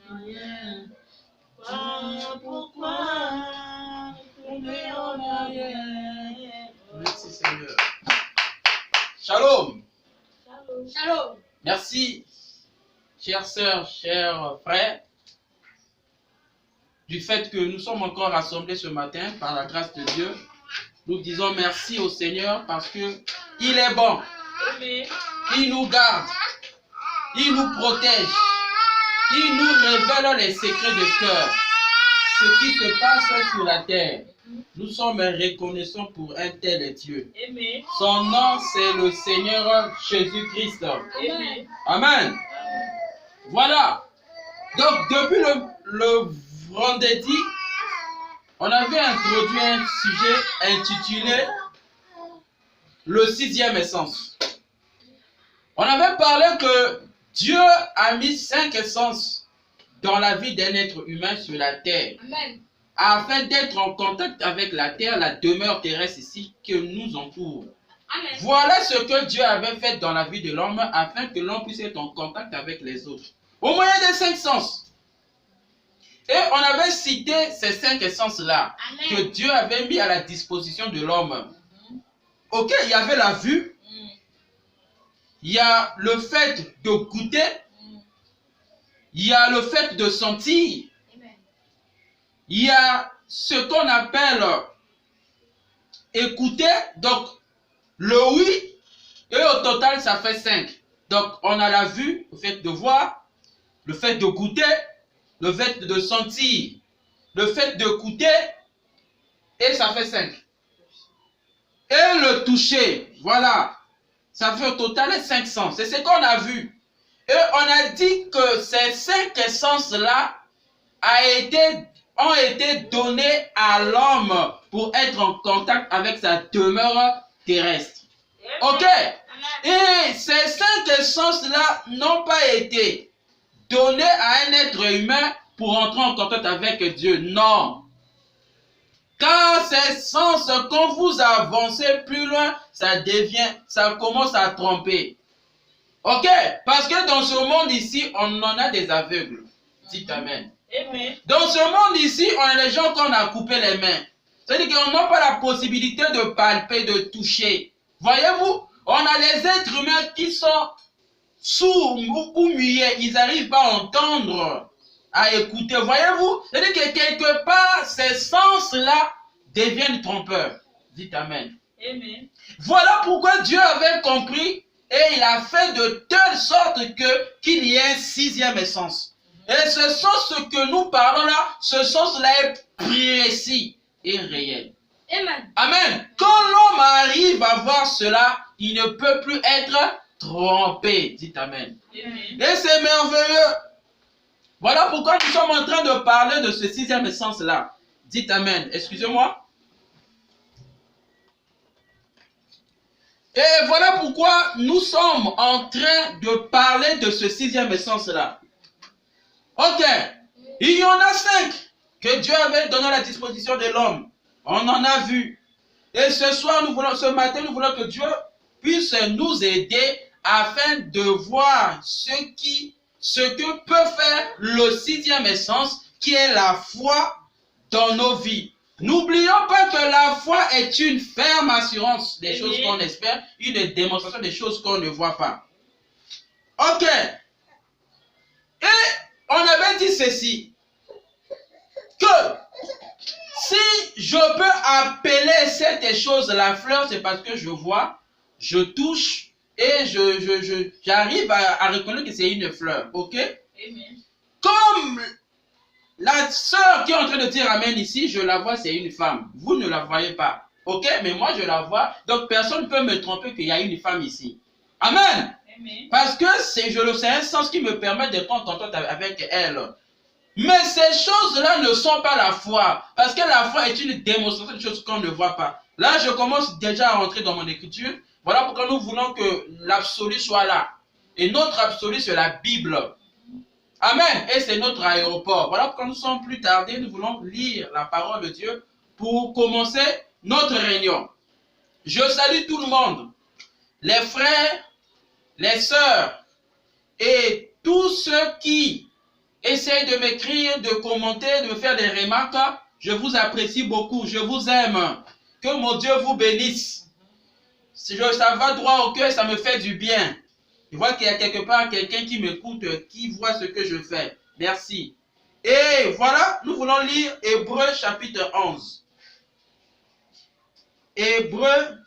rien. Pourquoi tomber en arrière? Merci Seigneur. Shalom. Shalom. Merci, chères sœurs, chers frères, du fait que nous sommes encore rassemblés ce matin par la grâce de Dieu. Nous disons merci au Seigneur parce que il est bon. Amen. Il nous garde. Il nous protège. Il nous révèle les secrets de cœur. Ce qui se passe sur la terre. Nous sommes reconnaissants pour un tel Dieu. Amen. Son nom, c'est le Seigneur Jésus-Christ. Amen. Amen. Voilà. Donc, depuis le vendredi, on avait introduit un sujet intitulé le sixième essence. On avait parlé que Dieu a mis 5 essences dans la vie d'un être humain sur la terre. Amen. Afin d'être en contact avec la terre, la demeure terrestre ici qui nous entoure. Amen. Voilà ce que Dieu avait fait dans la vie de l'homme afin que l'homme puisse être en contact avec les autres. Au moyen des 5 sens. Et on avait cité ces 5 essences-là que Dieu avait mis à la disposition de l'homme. Ok, il y avait la vue, il y a le fait de goûter, il y a le fait de sentir, il y a ce qu'on appelle écouter, donc le oui, et au total ça fait 5. Donc on a la vue, le fait de voir, le fait de goûter, le fait de sentir, le fait de goûter, et ça fait 5. Et le toucher, voilà, ça fait au total 5 sens. C'est ce qu'on a vu. Et on a dit que ces 5 essences-là ont été données à l'homme pour être en contact avec sa demeure terrestre. Ok? Et ces 5 essences-là n'ont pas été données à un être humain pour entrer en contact avec Dieu. Non. Car ces sens, quand vous avancez plus loin, ça commence à tromper. Ok? Parce que dans ce monde ici, on en a des aveugles. Dites Amen. Amen. Dans ce monde ici, on a des gens qu'on a coupé les mains. C'est-à-dire qu'on n'a pas la possibilité de palper, de toucher. Voyez-vous? On a les êtres humains qui sont sourds ou muets. Ils n'arrivent pas à entendre, à écouter. Voyez-vous? C'est-à-dire que quelque part, ces sens-là deviennent trompeurs. Dites Amen. Amen. Voilà pourquoi Dieu avait compris et il a fait de telle sorte qu'il y ait un 6e essence. Et ce sens que nous parlons là, ce sens-là est précis et réel. Amen. Amen. Quand l'homme arrive à voir cela, il ne peut plus être trompé. Dites Amen. Amen. Et c'est merveilleux. Voilà pourquoi nous sommes en train de parler de ce 6e essence-là. Dites Amen. Excusez-moi. Et voilà pourquoi nous sommes en train de parler de ce 6e essence-là. Ok. Il y en a 5 que Dieu avait donné à la disposition de l'homme. On en a vu. Et ce matin, nous voulons que Dieu puisse nous aider afin de voir ce que peut faire le 6e essence, qui est la foi dans nos vies. N'oublions pas que la foi est une ferme assurance des choses qu'on espère, une démonstration des choses qu'on ne voit pas. Ok. Et on avait dit ceci, que si je peux appeler cette chose la fleur, c'est parce que je vois, je touche et j'arrive à reconnaître que c'est une fleur. Ok? Amen. Comme la sœur qui est en train de dire Amen ici, je la vois, c'est une femme. Vous ne la voyez pas. Ok? Mais moi, je la vois. Donc, personne ne peut me tromper qu'il y a une femme ici. Amen. Amen. Parce que c'est un sens qui me permet d'être en contact avec elle. Mais ces choses-là ne sont pas la foi. Parce que la foi est une démonstration de choses qu'on ne voit pas. Là, je commence déjà à rentrer dans mon écriture. Voilà pourquoi nous voulons que l'absolu soit là. Et notre absolu, c'est la Bible. Amen. Et c'est notre aéroport. Voilà pourquoi nous sommes plus tardés. Nous voulons lire la parole de Dieu pour commencer notre réunion. Je salue tout le monde. Les frères, les sœurs et tous ceux qui essayez de m'écrire, de commenter, de me faire des remarques. Je vous apprécie beaucoup, je vous aime. Que mon Dieu vous bénisse. Ça va droit au cœur, ça me fait du bien. Je vois qu'il y a quelque part quelqu'un qui m'écoute, qui voit ce que je fais. Merci. Et voilà, nous voulons lire Hébreux chapitre 11. Hébreux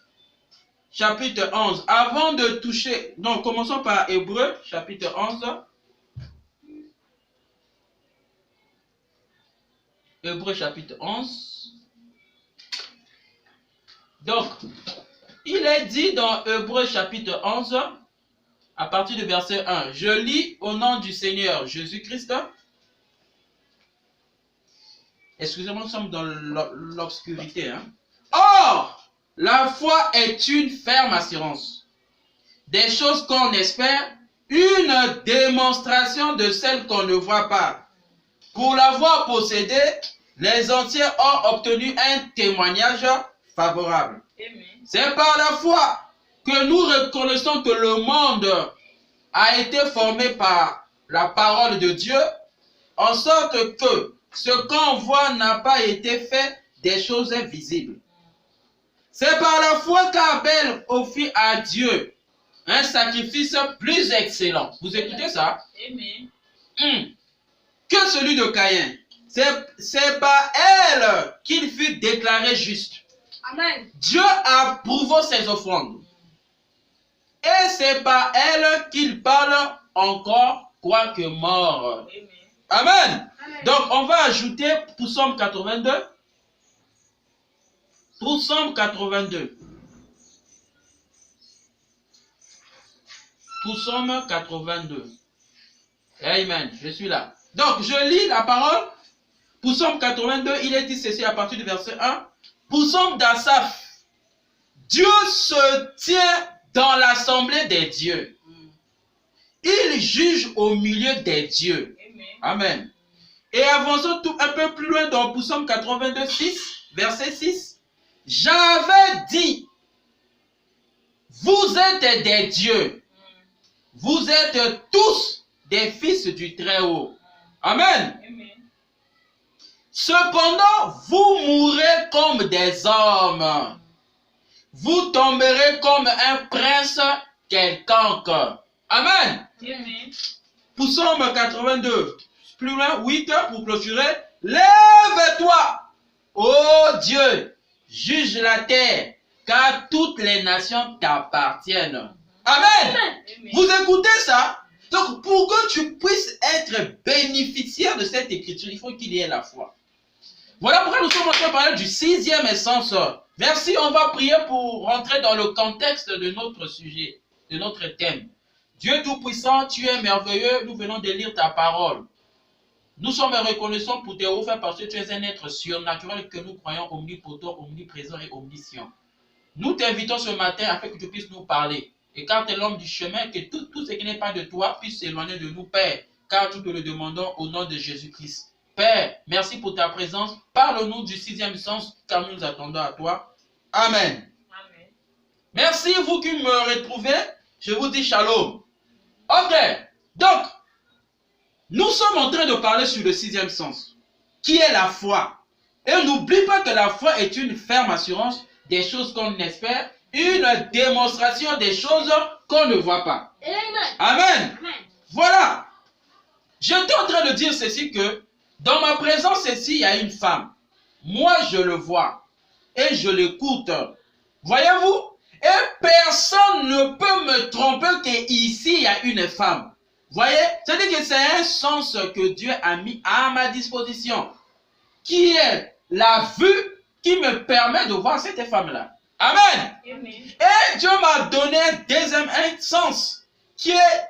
chapitre 11. Avant de toucher... Non, commençons par Hébreux chapitre 11. Hébreux chapitre 11. Donc, il est dit dans Hébreux chapitre 11, à partir du verset 1, je lis au nom du Seigneur Jésus-Christ. Excusez-moi, nous sommes dans l'obscurité. Hein? Or, la foi est une ferme assurance des choses qu'on espère, une démonstration de celles qu'on ne voit pas. Pour l'avoir possédée, les anciens ont obtenu un témoignage favorable. C'est par la foi que nous reconnaissons que le monde a été formé par la parole de Dieu, en sorte que ce qu'on voit n'a pas été fait des choses invisibles. C'est par la foi qu'Abel offrit à Dieu un sacrifice plus excellent. Vous écoutez ça? Que celui de Caïn. C'est par elle qu'il fut déclaré juste. Amen. Dieu approuva ses offrandes. Et c'est par elle qu'il parle encore, quoique mort. Amen. Amen. Donc, on va ajouter pour Psaume 82. Pour Psaume 82. Pour Psaume 82. Amen. Je suis là. Donc, je lis la parole. Pour Psaume 82, il est dit ceci à partir du verset 1. Pour Psaume d'Asaph, Dieu se tient dans l'assemblée des dieux. Il juge au milieu des dieux. Amen. Et avançons un peu plus loin dans Psaume 82, 6, verset 6. J'avais dit, vous êtes des dieux. Vous êtes tous des fils du Très-Haut. Amen. Cependant, vous mourrez comme des hommes. Vous tomberez comme un prince quelconque. Amen. Psaume 82. Plus loin, 8 pour clôturer. Lève-toi, ô Dieu, juge la terre, car toutes les nations t'appartiennent. Amen. Vous écoutez ça? Donc, pour que tu puisses être bénéficiaire de cette écriture, il faut qu'il y ait la foi. Voilà pourquoi nous sommes en train de parler du 6e essence. Merci, on va prier pour rentrer dans le contexte de notre sujet, de notre thème. Dieu Tout-Puissant, tu es merveilleux, nous venons de lire ta parole. Nous sommes reconnaissants pour tes offres parce que tu es un être surnaturel que nous croyons omnipotent, omniprésent et omniscient. Nous t'invitons ce matin afin que tu puisses nous parler. Écarte l'homme du chemin, que tout ce qui n'est pas de toi puisse s'éloigner de nous, Père, car nous te le demandons au nom de Jésus-Christ. Père, merci pour ta présence. Parle-nous du 6e sens, car nous nous attendons à toi. Amen. Amen. Merci, vous qui me retrouvez. Je vous dis shalom. Ok, donc, nous sommes en train de parler sur le 6e sens, qui est la foi. Et n'oublie pas que la foi est une ferme assurance des choses qu'on espère, une démonstration des choses qu'on ne voit pas. Amen. Amen. Amen. Voilà. J'étais en train de dire ceci que dans ma présence ici, il y a une femme. Moi, je le vois et je l'écoute. Voyez-vous? Et personne ne peut me tromper qu'ici, il y a une femme. Voyez? C'est-à-dire que c'est un sens que Dieu a mis à ma disposition, qui est la vue qui me permet de voir cette femme-là. Amen. Amen. Et Dieu m'a donné un deuxième sens, qui est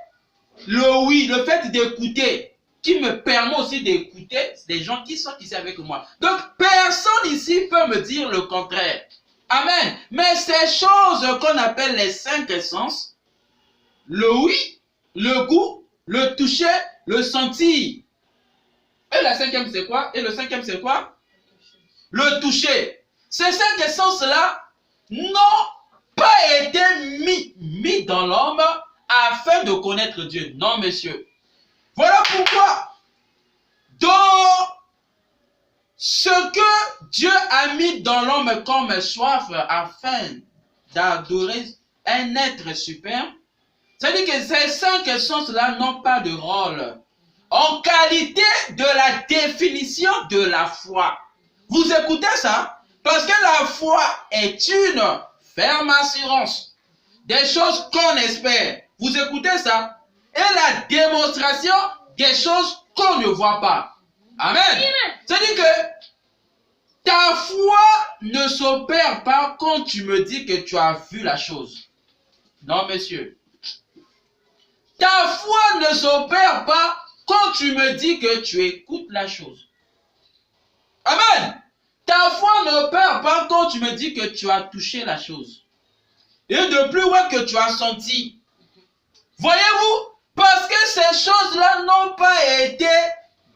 le oui, le fait d'écouter, qui me permet aussi d'écouter des gens qui sont ici avec moi. Donc, personne ici peut me dire le contraire. Amen. Mais ces choses qu'on appelle les 5 sens, le oui, le goût, le toucher, le sentir. Et la 5e c'est quoi? Et le 5e c'est quoi? Le toucher. Ces 5 sens-là n'ont pas été mis dans l'homme afin de connaître Dieu. Non, monsieur. Voilà pourquoi dans ce que Dieu a mis dans l'homme comme soif afin d'adorer un être suprême, c'est-à-dire que ces 5 sens-là n'ont pas de rôle en qualité de la définition de la foi. Vous écoutez ça? Parce que la foi est une ferme assurance des choses qu'on espère. Vous écoutez ça? Et la démonstration des choses qu'on ne voit pas. Amen. C'est-à-dire que ta foi ne s'opère pas quand tu me dis que tu as vu la chose. Non, monsieur. Ta foi ne s'opère pas quand tu me dis que tu écoutes la chose. Amen. Ta foi n'opère pas quand tu me dis que tu as touché la chose. Et de plus loin que tu as senti. Voyez-vous? Parce que ces choses-là n'ont pas été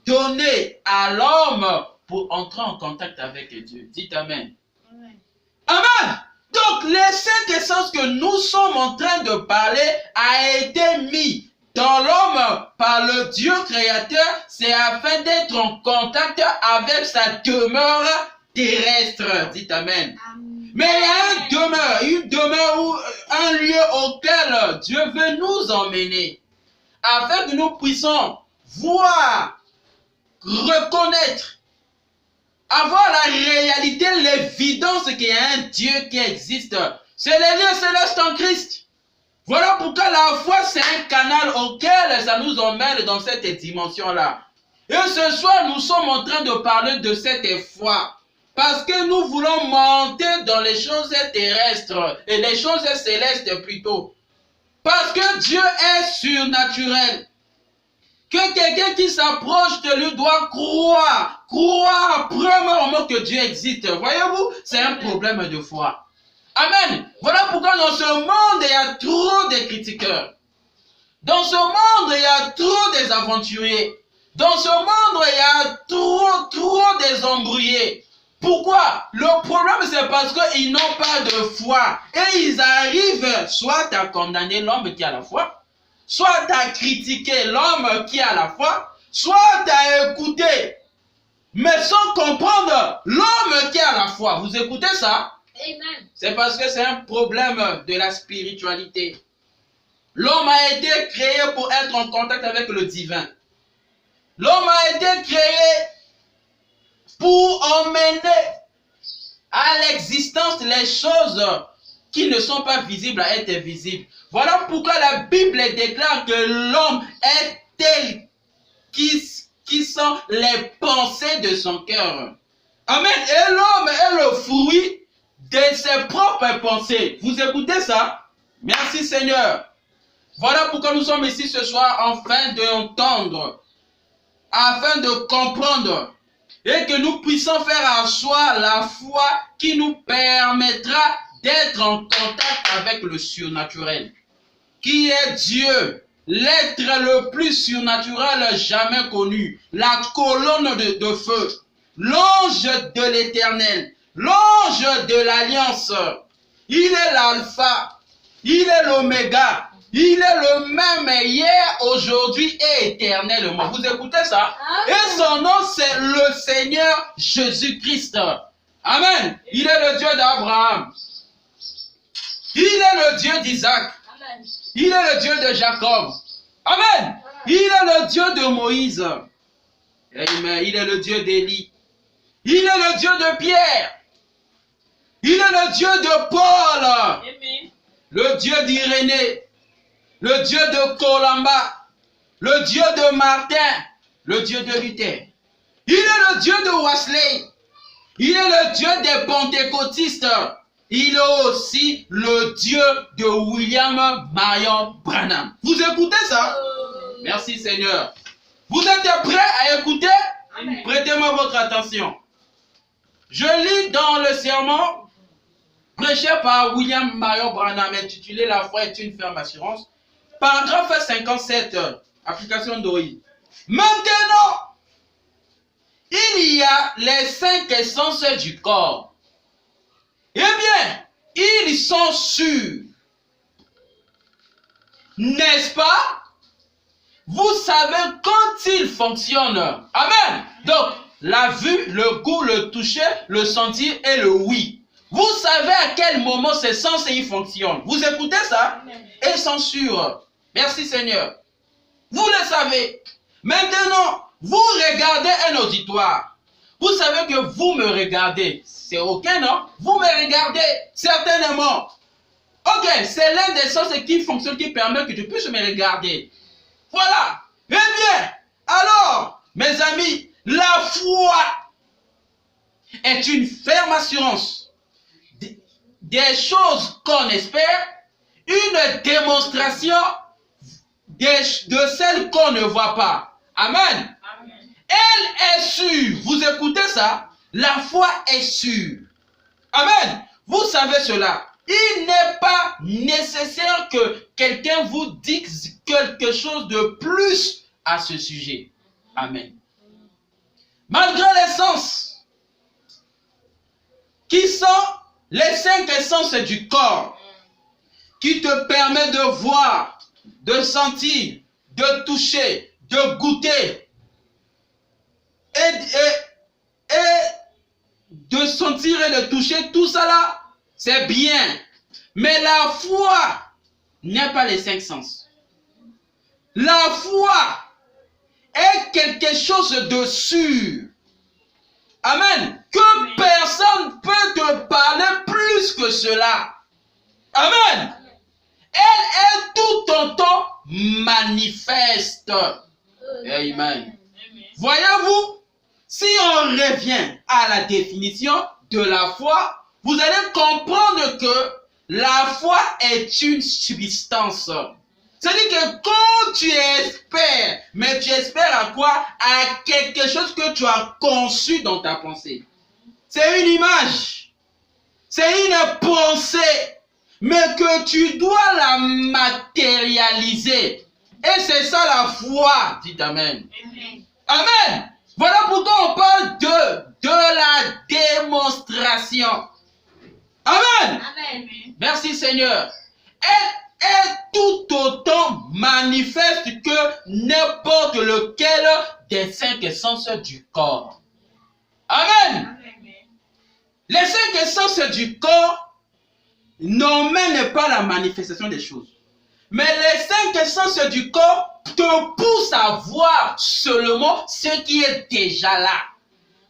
données à l'homme pour entrer en contact avec Dieu. Dites Amen. Amen. Amen. Donc, les 5 essences que nous sommes en train de parler a été mis dans l'homme par le Dieu créateur, c'est afin d'être en contact avec sa demeure terrestre. Dites Amen. Amen. Mais il y a une demeure ou un lieu auquel Dieu veut nous emmener, afin que nous puissions voir, reconnaître, avoir la réalité, l'évidence qu'il y a un Dieu qui existe. C'est les lieux célestes en Christ. Voilà pourquoi la foi, c'est un canal auquel ça nous emmène dans cette dimension-là. Et ce soir, nous sommes en train de parler de cette foi. Parce que nous voulons monter dans les choses terrestres et les choses célestes plutôt. Parce que Dieu est surnaturel. Que quelqu'un qui s'approche de lui doit croire premièrement que Dieu existe. Voyez-vous, c'est un problème de foi. Amen. Voilà pourquoi dans ce monde, il y a trop de critiqueurs. Dans ce monde, il y a trop des aventuriers. Dans ce monde, il y a trop des embrouillés. Pourquoi? Le problème, c'est parce qu'ils n'ont pas de foi. Et ils arrivent soit à condamner l'homme qui a la foi, soit à critiquer l'homme qui a la foi, soit à écouter, mais sans comprendre l'homme qui a la foi. Vous écoutez ça? Amen. C'est parce que c'est un problème de la spiritualité. L'homme a été créé pour être en contact avec le divin. L'homme a été créé pour emmener à l'existence les choses qui ne sont pas visibles à être visibles. Voilà pourquoi la Bible déclare que l'homme est tel qui sont les pensées de son cœur. Amen. Et l'homme est le fruit de ses propres pensées. Vous écoutez ça? Merci Seigneur. Voilà pourquoi nous sommes ici ce soir afin d'entendre, afin de comprendre et que nous puissions faire asseoir la foi qui nous permettra d'être en contact avec le surnaturel, qui est Dieu, l'être le plus surnaturel jamais connu, la colonne de feu, l'ange de l'Éternel, l'ange de l'Alliance. Il est l'alpha, il est l'oméga, il est le même hier, aujourd'hui et éternellement. Vous écoutez ça? Et son nom, c'est le Seigneur Jésus-Christ. Amen. Il est le Dieu d'Abraham. Il est le Dieu d'Isaac. Il est le Dieu de Jacob. Amen. Il est le Dieu de Moïse. Amen. Il est le Dieu d'Élie. Il est le Dieu de Pierre. Il est le Dieu de Paul. Amen. Le Dieu d'Irénée. Le Dieu de Colamba. Le Dieu de Martin. Le Dieu de Luther. Il est le Dieu de Wesley. Il est le Dieu des pentecôtistes. Il est aussi le Dieu de William Marion Branham. Vous écoutez ça? Merci Seigneur. Vous êtes prêts à écouter? Prêtez-moi votre attention. Je lis dans le sermon prêché par William Marion Branham intitulé La foi est une ferme assurance. Paragraphe 57, application d'OI. Maintenant, il y a les 5 essences du corps. Eh bien, ils sont sûrs, n'est-ce pas, vous savez quand il fonctionne. Amen. Donc, la vue, le goût, le toucher, le sentir et le oui. Vous savez à quel moment ces sens ils fonctionnent. Vous écoutez ça? Et sont sûrs. Merci Seigneur. Vous le savez. Maintenant, vous regardez un auditoire. Vous savez que vous me regardez. C'est ok, non? Vous me regardez, certainement. Ok, c'est l'un des sens qui fonctionne, qui permet que tu puisses me regarder. Voilà. Eh bien, alors, mes amis, la foi est une ferme assurance des choses qu'on espère, une démonstration de celles qu'on ne voit pas. Amen. Amen. Elle est sûre. Vous écoutez ça? La foi est sûre. Amen. Vous savez cela. Il n'est pas nécessaire que quelqu'un vous dise quelque chose de plus à ce sujet. Amen. Malgré les sens, qui sont les 5 essences du corps, qui te permettent de voir, de sentir, de toucher, de goûter, et de sentir et de toucher, tout ça là, c'est bien. Mais la foi n'est pas les 5 sens. La foi est quelque chose de sûr. Amen. Que personne peut te parler plus que cela. Amen. Elle est tout en temps manifeste. Amen. Voyez-vous, si on revient à la définition de la foi, vous allez comprendre que la foi est une substance. C'est-à-dire que quand tu espères, mais tu espères à quoi? À quelque chose que tu as conçu dans ta pensée. C'est une image, c'est une pensée, mais que tu dois la matérialiser. Et c'est ça la foi. Dites Amen. Amen. Amen. Voilà pourquoi on parle de la démonstration. Amen. Amen. Merci Seigneur. Elle est tout autant manifeste que n'importe lequel des 5 essences du corps. Amen. Les 5 essences du corps n'emmènent pas la manifestation des choses. Mais les 5 essences du corps te poussent à voir seulement ce qui est déjà là.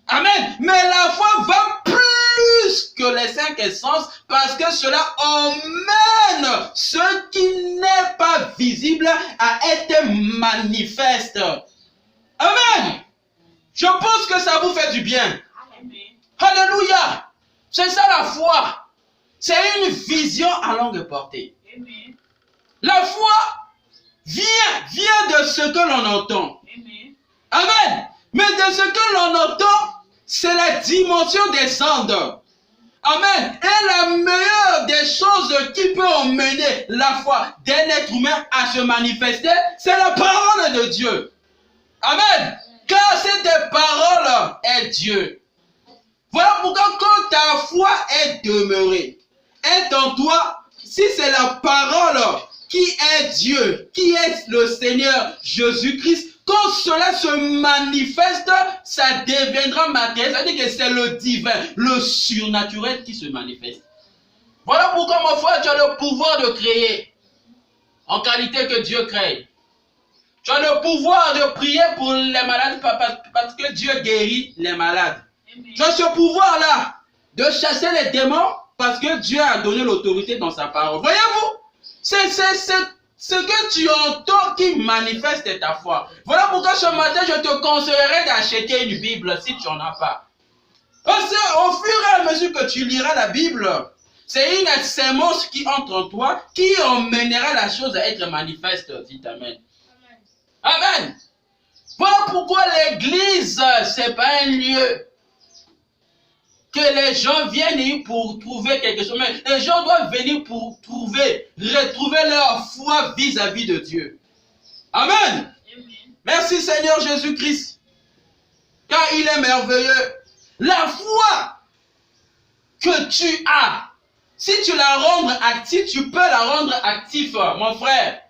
Amen. Mais la foi va plus que les 5 essences parce que cela emmène ce qui n'est pas visible à être manifeste. Amen. Je pense que ça vous fait du bien. Alléluia. C'est ça la foi. C'est une vision à longue portée. La foi vient de ce que l'on entend. Amen. Mais de ce que l'on entend, c'est la dimension des ondes. Amen. Et la meilleure des choses qui peut emmener la foi d'un être humain à se manifester, c'est la parole de Dieu. Amen. Car cette parole est Dieu. Voilà pourquoi quand ta foi est demeurée, est en toi, si c'est la parole qui est Dieu, qui est le Seigneur Jésus-Christ, quand cela se manifeste, ça deviendra matériel. C'est-à-dire que c'est le divin, le surnaturel qui se manifeste. Voilà pourquoi, mon frère, tu as le pouvoir de créer en qualité que Dieu crée. Tu as le pouvoir de prier pour les malades parce que Dieu guérit les malades. Tu as ce pouvoir-là de chasser les démons parce que Dieu a donné l'autorité dans sa parole. Voyez-vous, c'est ce que tu entends qui manifeste ta foi. Voilà pourquoi ce matin, je te conseillerais d'acheter une Bible si tu n'en as pas. Parce qu'au fur et à mesure que tu liras la Bible, c'est une sémence qui entre en toi, qui emmènera la chose à être manifeste. Dites Amen. Amen. Voilà pourquoi l'église, ce n'est pas un lieu que les gens viennent pour trouver quelque chose. Mais les gens doivent venir pour retrouver leur foi vis-à-vis de Dieu. Amen. Amen. Merci Seigneur Jésus-Christ. Car il est merveilleux. La foi que tu as, si tu la rends active, tu peux la rendre active, mon frère.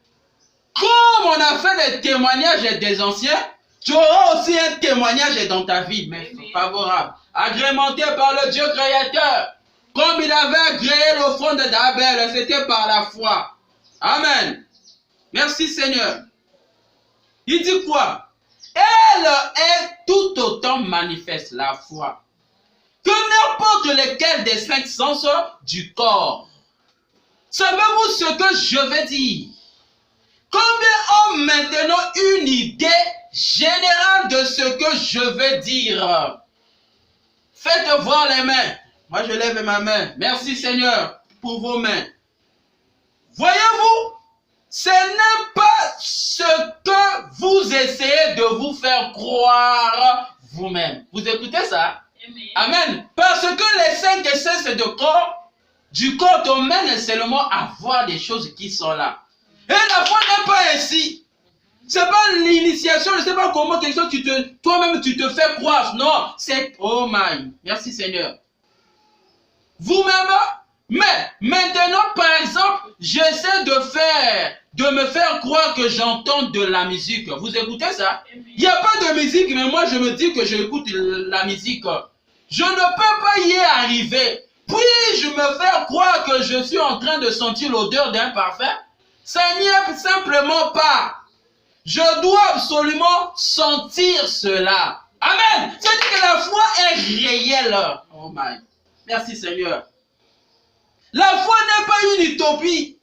Comme on a fait les témoignages des anciens, tu auras aussi un témoignage dans ta vie, mais favorable, agrémenté par le Dieu créateur. Comme il avait agréé l'offrande d'Abel, c'était par la foi. Amen. Merci Seigneur. Il dit quoi? Elle est tout autant manifeste, la foi, que n'importe lequel des 5 sens du corps. Savez-vous ce que je veux dire? Combien ont maintenant une idée générale de ce que je veux dire? Faites voir les mains. Moi, je lève ma main. Merci Seigneur pour vos mains. Voyez-vous, ce n'est pas ce que vous essayez de vous faire croire vous-même. Vous écoutez ça? Amen. Parce que les 5 sens du corps te mènent seulement à voir des choses qui sont là. Et la foi n'est pas ainsi. C'est pas l'initiation, je ne sais pas comment quelque chose toi-même tu te fais croire. Non, c'est oh my. Merci Seigneur. Vous-même, mais maintenant par exemple, j'essaie de me faire croire que j'entends de la musique. Vous écoutez ça? Il n'y a pas de musique, mais moi je me dis que j'écoute la musique. Je ne peux pas y arriver. Puis-je me faire croire que je suis en train de sentir l'odeur d'un parfum? Ça n'y est simplement pas. Je dois absolument sentir cela. Amen. C'est-à-dire que la foi est réelle. Oh my. Merci Seigneur. La foi n'est pas une utopie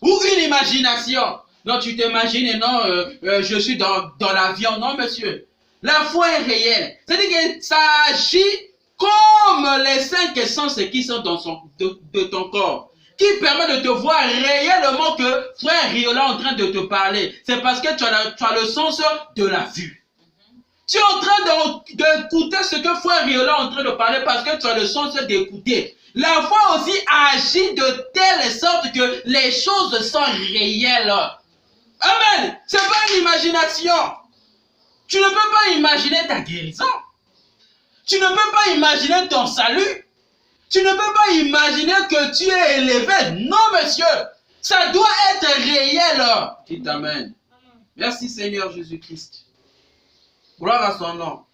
ou une imagination. Non, tu t'imagines et non, je suis dans l'avion. Non, monsieur. La foi est réelle. C'est-à-dire que ça agit comme les 5 sens qui sont dans de ton corps, qui permet de te voir réellement que frère Riola est en train de te parler. C'est parce que tu as le sens de la vue. Tu es en train d'écouter ce que frère Riola est en train de parler parce que tu as le sens d'écouter. La foi aussi agit de telle sorte que les choses sont réelles. Amen. Ce n'est pas une imagination. Tu ne peux pas imaginer ta guérison. Tu ne peux pas imaginer ton salut. Tu ne peux pas imaginer que tu es élevé. Non, monsieur. Ça doit être réel. Dites Amen. Merci Seigneur Jésus-Christ. Gloire à son nom.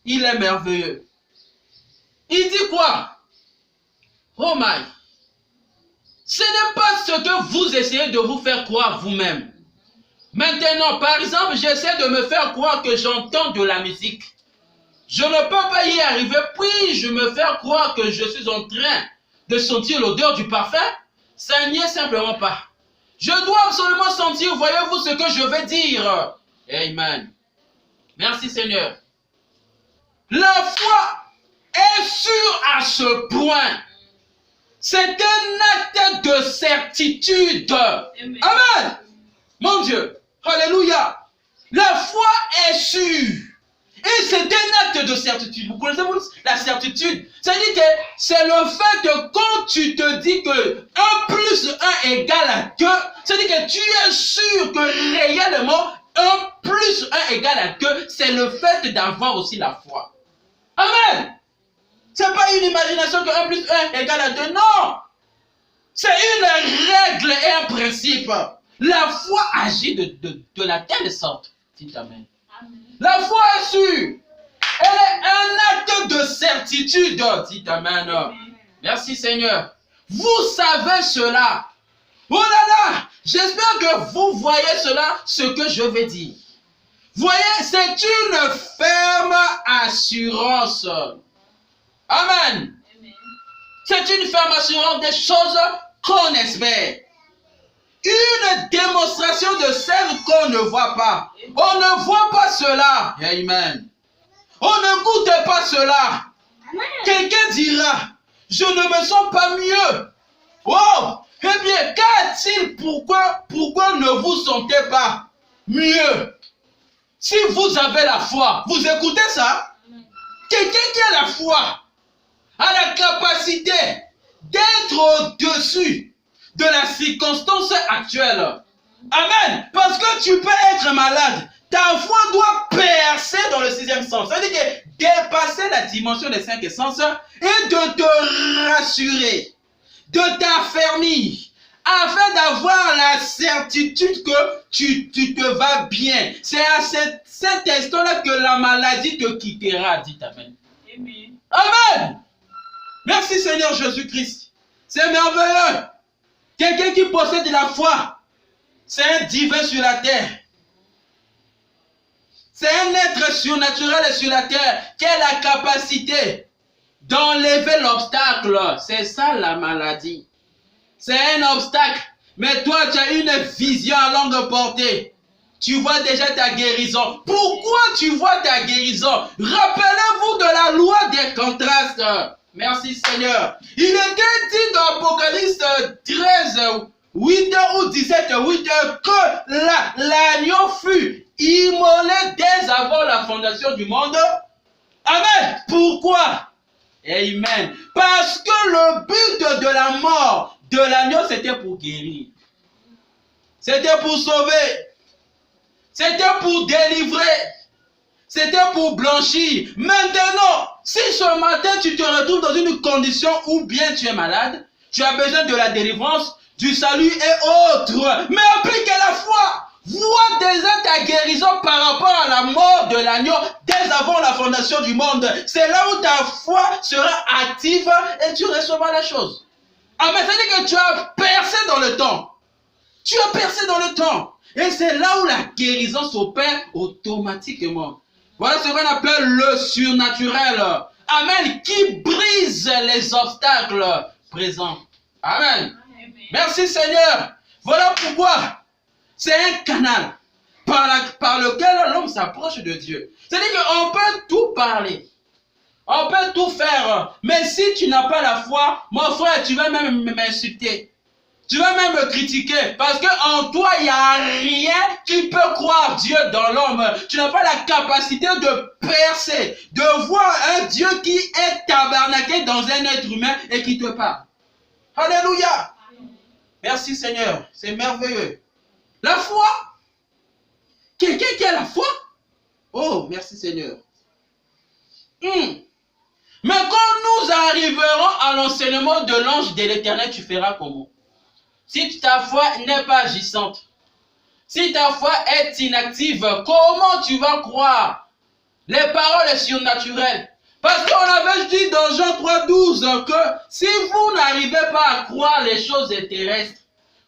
Il est merveilleux. Il dit quoi? Oh my. Ce n'est pas ce que vous essayez de vous faire croire vous-même. Maintenant, par exemple, j'essaie de me faire croire que j'entends de la musique. Je ne peux pas y arriver, puis je me faire croire que je suis en train de sentir l'odeur du parfum. Ça n'y est simplement pas. Je dois absolument sentir, voyez-vous ce que je vais dire. Amen. Merci Seigneur. La foi est sûre à ce point. C'est un acte de certitude. Amen. Mon Dieu. Alléluia. La foi est sûre. Et c'est un acte de certitude. Vous connaissez la certitude? C'est-à-dire que c'est le fait que quand tu te dis que 1 plus 1 égale à 2, c'est-à-dire que tu es sûr que réellement 1 plus 1 égale à 2, c'est le fait d'avoir aussi la foi. Amen. C'est pas une imagination que 1 plus 1 égale à 2, non. C'est une règle et un principe. La foi agit de la telle sorte. Dites Amen. La foi est sûre. Elle est un acte de certitude. Dites Amen. Merci Seigneur. Vous savez cela. Oh là là. J'espère que vous voyez cela, ce que je vais dire. Voyez, c'est une ferme assurance. Amen. C'est une ferme assurance des choses qu'on espère. Une démonstration de celles qu'on ne voit pas. On ne voit pas cela. Amen. On ne goûte pas cela. Quelqu'un dira, je ne me sens pas mieux. Oh, eh bien, qu'a-t-il? Pourquoi ne vous sentez pas mieux? Si vous avez la foi, vous écoutez ça? Quelqu'un qui a la foi a la capacité d'être au-dessus de la circonstance actuelle. Amen. Parce que tu peux être malade. Ta foi doit percer dans le 6e sens. C'est-à-dire que dépasser la dimension des 5 sens et de te rassurer, de t'affermir afin d'avoir la certitude que tu te vas bien. C'est à cet instant-là que la maladie te quittera. Dites Amen. Amen. Amen. Merci Seigneur Jésus-Christ. C'est merveilleux. Quelqu'un qui possède la foi, c'est un divin sur la terre. C'est un être surnaturel sur la terre qui a la capacité d'enlever l'obstacle. C'est ça la maladie. C'est un obstacle. Mais toi, tu as une vision à longue portée. Tu vois déjà ta guérison. Pourquoi tu vois ta guérison? Rappelez-vous de la loi des contrastes. Merci Seigneur. Il était dit dans Apocalypse 13, 8 ou 17, 8 que l'agneau fut immolé dès avant la fondation du monde. Amen. Pourquoi? Amen. Parce que le but de la mort de l'agneau, c'était pour guérir. C'était pour sauver. C'était pour délivrer. C'était pour blanchir. Maintenant, si ce matin tu te retrouves dans une condition où bien tu es malade, tu as besoin de la délivrance, du salut et autres, mais applique la foi. Vois déjà ta guérison par rapport à la mort de l'agneau dès avant la fondation du monde. C'est là où ta foi sera active et tu recevras la chose. Amen. C'est-à-dire que tu as percé dans le temps. Tu as percé dans le temps. Et c'est là où la guérison s'opère automatiquement. Voilà ce qu'on appelle le surnaturel. Amen. Qui brise les obstacles présents. Amen. Amen. Merci Seigneur. Voilà pourquoi c'est un canal par lequel l'homme s'approche de Dieu. C'est-à-dire qu'on peut tout parler. On peut tout faire. Mais si tu n'as pas la foi, mon frère, tu vas même m'insulter. Tu vas même me critiquer. Parce qu'en toi, il n'y a rien qui peut croire Dieu dans l'homme. Tu n'as pas la capacité de percer, de voir un Dieu qui est tabernaqué dans un être humain et qui te parle. Alléluia. Merci Seigneur. C'est merveilleux. La foi. Quelqu'un qui a la foi. Oh, merci Seigneur. Mais quand nous arriverons à l'enseignement de l'ange de l'Éternel, tu feras comment? Si ta foi n'est pas agissante, si ta foi est inactive, comment tu vas croire les paroles surnaturelles? Parce qu'on avait dit dans Jean 3,12 que si vous n'arrivez pas à croire les choses terrestres,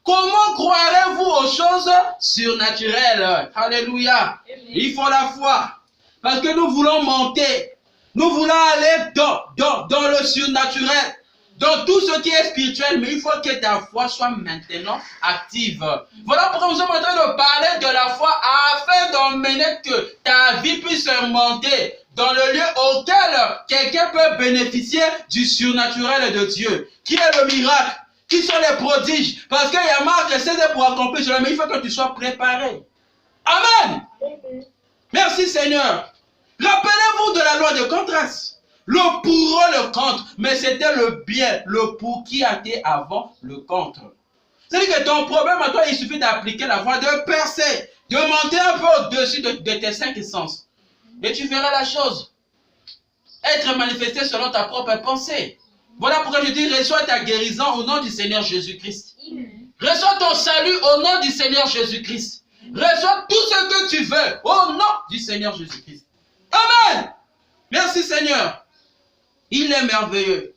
comment croirez-vous aux choses surnaturelles? Alléluia. Il faut la foi. Parce que nous voulons monter. Nous voulons aller dans le surnaturel. Dans tout ce qui est spirituel. Mais il faut que ta foi soit maintenant active. Voilà pourquoi nous sommes en train de parler de la foi afin d'emmener que ta vie puisse monter dans le lieu auquel quelqu'un peut bénéficier du surnaturel de Dieu. Qui est le miracle? Qui sont les prodiges? Parce qu'il y a Marc 16 pour accomplir cela, mais il faut que tu sois préparé. Amen. Merci Seigneur. Rappelez-vous de la loi de contraste. Le pour, le contre. Mais c'était le bien, le pour qui a été avant le contre. C'est-à-dire que ton problème à toi, il suffit d'appliquer la voie, de percer, de monter un peu au-dessus de tes 5 sens. Et tu verras la chose être manifestée selon ta propre pensée. Voilà pourquoi je dis, reçois ta guérison au nom du Seigneur Jésus-Christ. Reçois ton salut au nom du Seigneur Jésus-Christ. Reçois tout ce que tu veux au nom du Seigneur Jésus-Christ. Amen. Merci Seigneur. Il est merveilleux.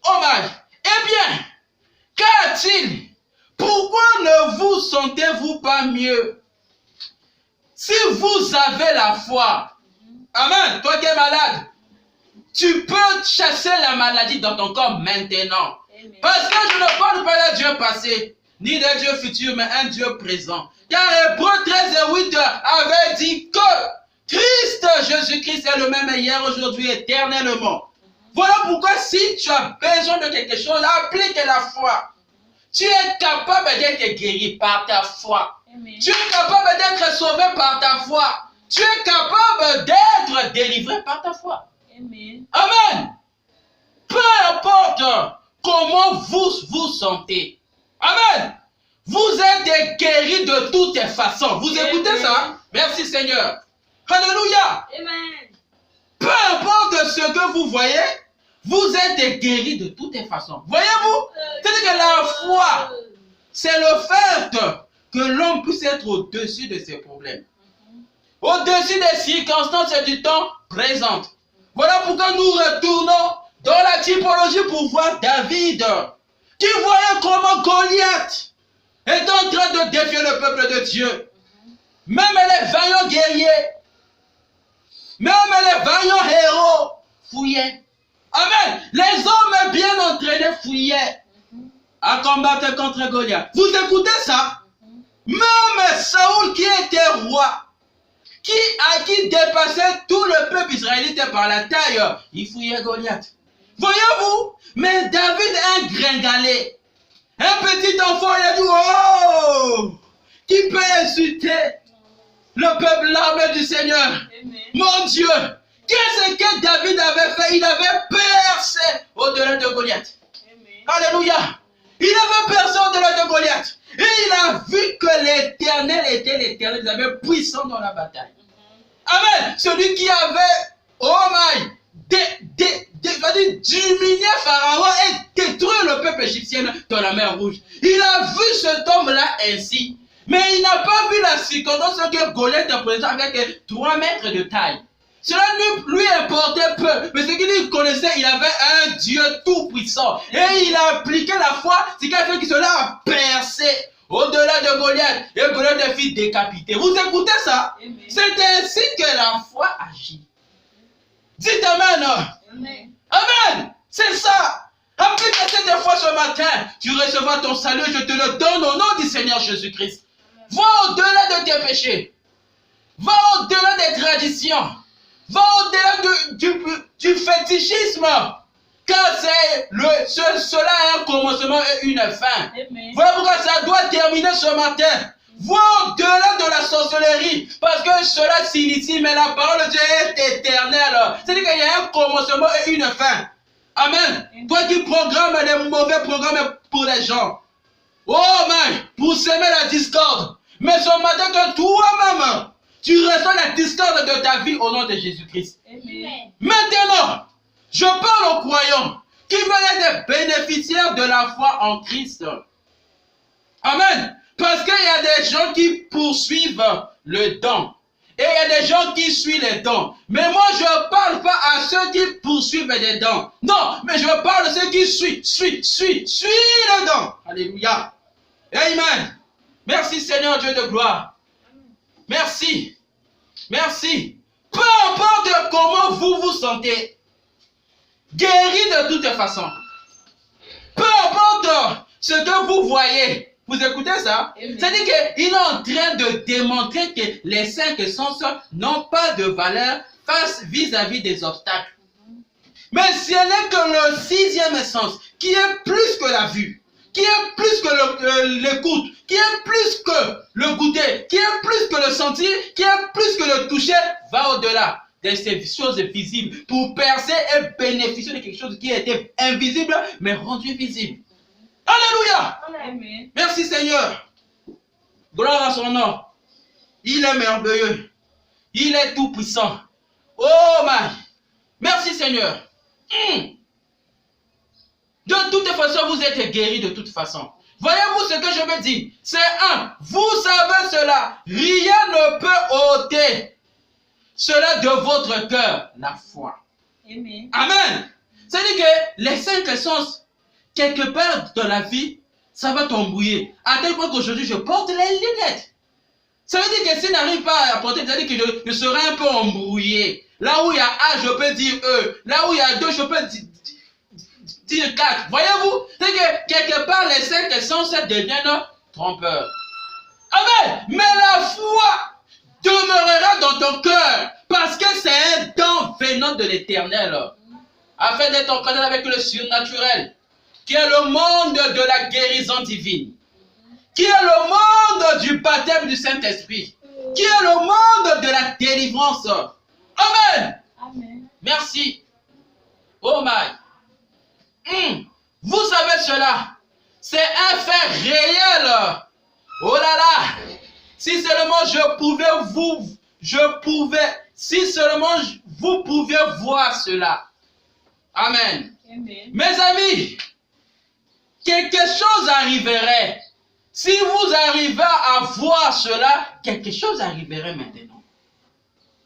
Hommage. Eh bien, qu'a-t-il? Pourquoi ne vous sentez-vous pas mieux? Si vous avez la foi, amen, toi qui es malade, tu peux chasser la maladie dans ton corps maintenant. Amen. Parce que je ne parle pas d'un Dieu passé, ni d'un Dieu futur, mais un Dieu présent. Car Hébreux 13:8 avait dit que Christ, Jésus-Christ est le même hier, aujourd'hui, éternellement. Voilà pourquoi si tu as besoin de quelque chose, applique la foi. Tu es capable d'être guéri par ta foi. Amen. Tu es capable d'être sauvé par ta foi. Tu es capable d'être délivré par ta foi. Amen. Amen. Peu importe comment vous vous sentez. Amen. Vous êtes guéris de toutes les façons. Vous écoutez ça? Merci Seigneur. Alléluia. Amen. Peu importe ce que vous voyez, vous êtes guéris de toutes les façons. Voyez-vous? C'est-à-dire que la foi c'est le fait que l'homme puisse être au-dessus de ses problèmes, au-dessus des circonstances et du temps présent. Voilà pourquoi nous retournons dans la typologie pour voir David, qui voyait comment Goliath est en train de défier le peuple de Dieu. Même les vaillants guerriers, même les vaillants héros fouillaient. Amen. Les hommes bien entraînés fouillaient à combattre contre Goliath. Vous écoutez ça? Même Saoul qui était roi, qui dépassait tout le peuple israélite par la taille, il fouillait Goliath. Voyez-vous? Mais David, un gringalet, un petit enfant, il a dit, oh, qui peut insulter le peuple, l'armée du Seigneur? Amen. Mon Dieu, qu'est-ce que David avait fait? Il avait percé au-delà de Goliath. Amen. Alléluia. Il avait percé au-delà de Goliath. Et il a vu que l'Éternel était l'Éternel. Il avait puissant dans la bataille. Amen. Celui qui avait, oh my, diminué Pharaon et détruit le peuple égyptien dans la mer Rouge. Il a vu cet homme-là ainsi. Mais il n'a pas vu la circonstance que Goliath représentait avec 3 mètres de taille. Cela lui importait peu. Mais ce qu'il connaissait, il avait un Dieu tout-puissant. Et il a appliqué la foi, ce qui a fait que cela a percé au-delà de Goliath. Et Goliath est fut décapité. Vous écoutez ça? C'est ainsi que la foi agit. Dites Amen. Amen. Amen. C'est ça. Applique cette foi ce matin. Tu recevras ton salut. Je te le donne au nom du Seigneur Jésus-Christ. Va au-delà de tes péchés. Va au-delà des traditions. Va au-delà du fétichisme. Car cela est un commencement et une fin. Amen. Voilà pourquoi ça doit terminer ce matin. Va au-delà de la sorcellerie. Parce que cela s'initie, mais la parole de Dieu est éternelle. C'est-à-dire qu'il y a un commencement et une fin. Amen. Toi qui programmes les mauvais programmes pour les gens. Oh man, pour semer la discorde. Mais ce matin que toi-même, tu ressens la discorde de ta vie au nom de Jésus-Christ. Amen. Maintenant, je parle aux croyants qui veulent être bénéficiaires de la foi en Christ. Amen. Parce qu'il y a des gens qui poursuivent le don. Et il y a des gens qui suivent les dons. Mais moi, je ne parle pas à ceux qui poursuivent les dons. Non, mais je parle à ceux qui suivent le don. Alléluia. Amen. Merci Seigneur Dieu de gloire. Merci. Merci. Peu importe comment vous vous sentez, guéri de toutes façons. Peu importe ce que vous voyez. Vous écoutez ça? C'est-à-dire qu'il est en train de démontrer que les 5 sens n'ont pas de valeur face vis-à-vis des obstacles. Mais ce n'est que le 6e sens qui est plus que la vue, qui est plus que l'écoute, qui est plus que le goûter, qui est plus que le sentir, qui est plus que le toucher, va au-delà de ces choses visibles pour percer et bénéficier de quelque chose qui était invisible mais rendu visible. Alléluia. Amen. Merci Seigneur. Gloire à son nom. Il est merveilleux. Il est tout puissant. Oh my. Merci Seigneur. De toute façon, vous êtes guéris de toute façon. Voyez-vous ce que je veux dire? C'est vous savez cela. Rien ne peut ôter cela de votre cœur. La foi. Amen. Amen. C'est-à-dire que les 5 sens, quelque part dans la vie, ça va t'embrouiller. À tel point qu'aujourd'hui, je porte les lunettes. Ça veut dire que si je n'arrive pas à porter, ça veut dire que je serai un peu embrouillé. Là où il y a A, je peux dire E. Là où il y a 2, je peux dire 4. Voyez-vous? C'est que quelque part, les 5 sens deviennent trompeurs. Amen. Mais la foi demeurera dans ton cœur. Parce que c'est un don venant de l'Éternel. Afin d'être en contact avec le surnaturel. Qui est le monde de la guérison divine, qui est le monde du baptême du Saint-Esprit, qui est le monde de la délivrance. Amen. Amen. Merci. Oh my. Vous savez cela. C'est un fait réel. Oh là là. Si seulement si seulement vous pouviez voir cela. Amen. Amen. Mes amis, quelque chose arriverait Si vous arrivez à voir cela, quelque chose arriverait maintenant.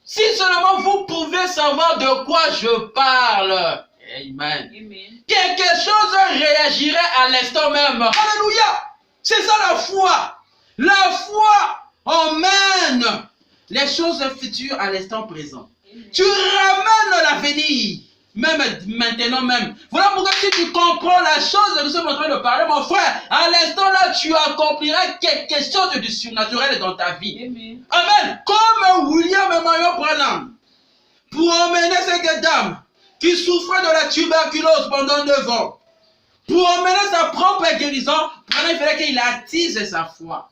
Si seulement vous pouvez savoir de quoi je parle. Amen. Amen. Quelque chose réagirait à l'instant même. Alléluia. C'est ça la foi. La foi emmène les choses futures à l'instant présent. Amen. Tu ramènes l'avenir. Même maintenant même. Voilà pourquoi si tu comprends la chose que nous sommes en train de parler, mon frère, à l'instant là, tu accompliras quelque chose de surnaturel dans ta vie. Amen. Amen. Comme William et Marion Branham, pour emmener cette dame qui souffrait de la tuberculose pendant 9 ans, pour emmener sa propre guérison, il fallait qu'il attise sa foi.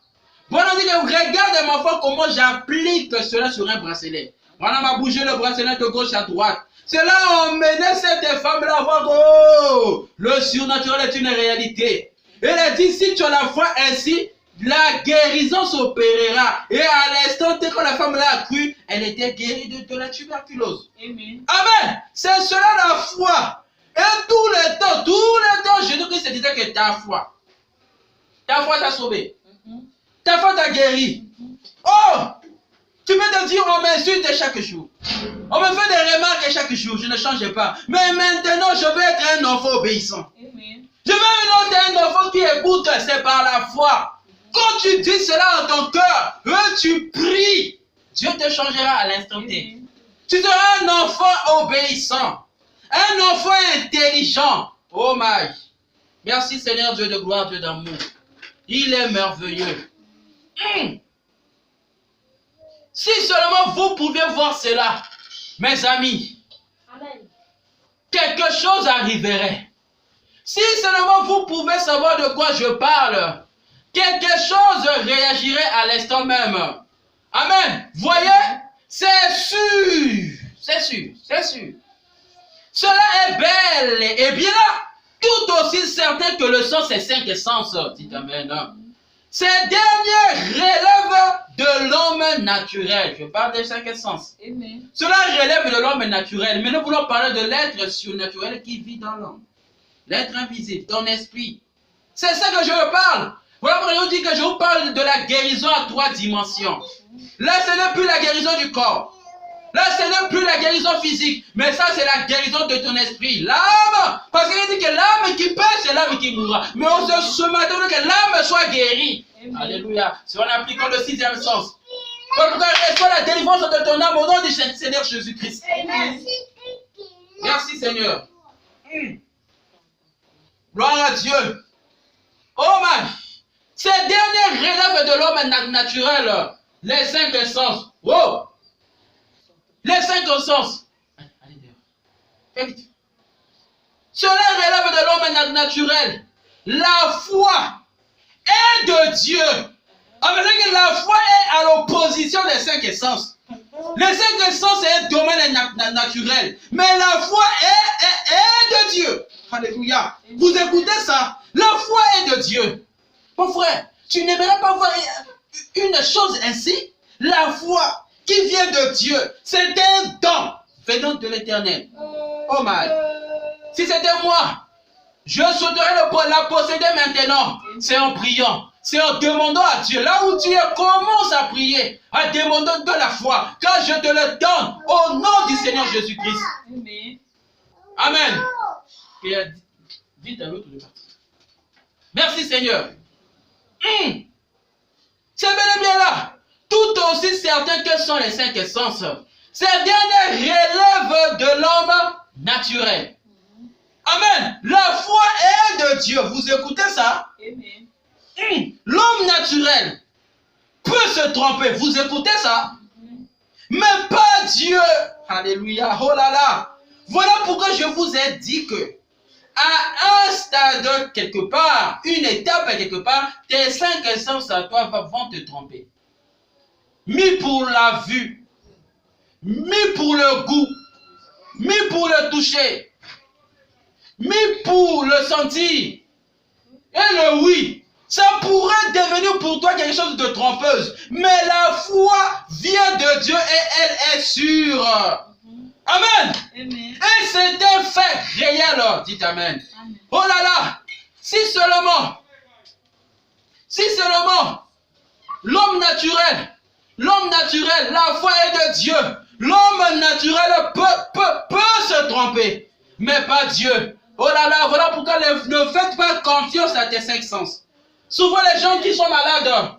Voilà, on dit que regarde mon frère comment j'applique cela sur un bracelet. Voilà, m'a bougé le bracelet de gauche à droite. Cela a emmené cette femme-là à voir que oh, le surnaturel est une réalité. Elle a dit, si tu as la foi ainsi, la guérison s'opérera. Et à l'instant, dès que la femme-là a cru, elle était guérie de la tuberculose. Amen. Amen. C'est cela la foi. Et tout le temps, Jésus-Christ se disait que ta foi t'a sauvé. Ta foi t'a guéri. Oh! Tu peux te dire, on m'insulte chaque jour. On me fait des remarques chaque jour, je ne change pas. Mais maintenant, je veux être un enfant obéissant. Amen. Je veux être un enfant qui écoute, c'est par la foi. Quand tu dis cela dans ton cœur, tu pries, Dieu te changera à l'instant T. Amen. Tu seras un enfant obéissant, un enfant intelligent. Oh my! Merci Seigneur Dieu de gloire, Dieu d'amour. Il est merveilleux. Si seulement vous pouviez voir cela, mes amis, Amen. quelque chose arriverait. Si seulement vous pouvez savoir de quoi je parle, quelque chose réagirait à l'instant même. Amen. Voyez, c'est sûr. C'est sûr, c'est sûr. Cela est bel et bien là, tout aussi certain que le sang, c'est 5 sens. Dites Amen. Ces derniers relèvent de l'homme naturel. Je parle des 5 sens. Amen. Cela relève de l'homme naturel, mais nous voulons parler de l'être surnaturel qui vit dans l'homme. L'être invisible, ton esprit. C'est ça que je vous parle. Voilà pourquoi je vous dis que je vous parle de la guérison à 3 dimensions. Là, ce n'est plus la guérison du corps. Là, ce n'est plus la guérison physique, mais ça, c'est la guérison de ton esprit. L'âme, parce qu'il dit que l'âme qui pêche, c'est l'âme qui mourra. Mais on se matin que l'âme soit guérie. Amen. Alléluia. Si on applique le 6e sens. Pourquoi reçois la délivrance de ton âme au nom du Seigneur Jésus-Christ. Amen. Merci Seigneur. Gloire à Dieu. Oh man. Ces derniers relèvent de l'homme naturel. Les 5 sens. Wow. Les 5 sens. Allez dehors. Fais vite. Cela relève de l'homme naturel. La foi est de Dieu. La foi est à l'opposition des 5 sens. Les 5 sens c'est un domaine naturel. Mais la foi est de Dieu. Alléluia. Vous écoutez ça? La foi est de Dieu. Mon frère, tu n'aimerais pas voir une chose ainsi? La foi qui vient de Dieu, c'est un don venant de l'Éternel. Oh my. Si c'était moi, je souhaiterais la posséder maintenant. C'est en priant. C'est en demandant à Dieu. Là où tu es, commence à prier. En demandant de la foi. Car je te le donne au nom du Seigneur Jésus-Christ. Amen. Amen. Et dites à l'autre de partir. Merci Seigneur. C'est bel et bien là. Tout aussi certain que sont les 5 sens. Ces derniers relèvent de l'homme naturel. Amen. La foi est de Dieu. Vous écoutez ça? Amen. L'homme naturel peut se tromper. Vous écoutez ça? Mais pas Dieu. Alléluia. Oh là là. Voilà pourquoi je vous ai dit que à un stade quelque part, une étape quelque part, tes 5 sens à toi vont te tromper. Mis pour la vue, mis pour le goût, mis pour le toucher, mis pour le sentir. Et le oui, ça pourrait devenir pour toi quelque chose de trompeuse. Mais la foi vient de Dieu et elle est sûre. Amen. Amen. Et c'est un fait réel. Dites Amen. Amen. Oh là là, si Si seulement l'homme naturel, la foi est de Dieu. L'homme naturel peut se tromper, mais pas Dieu. Oh là là, voilà pourquoi ne faites pas confiance à tes cinq sens. Souvent les gens qui sont malades,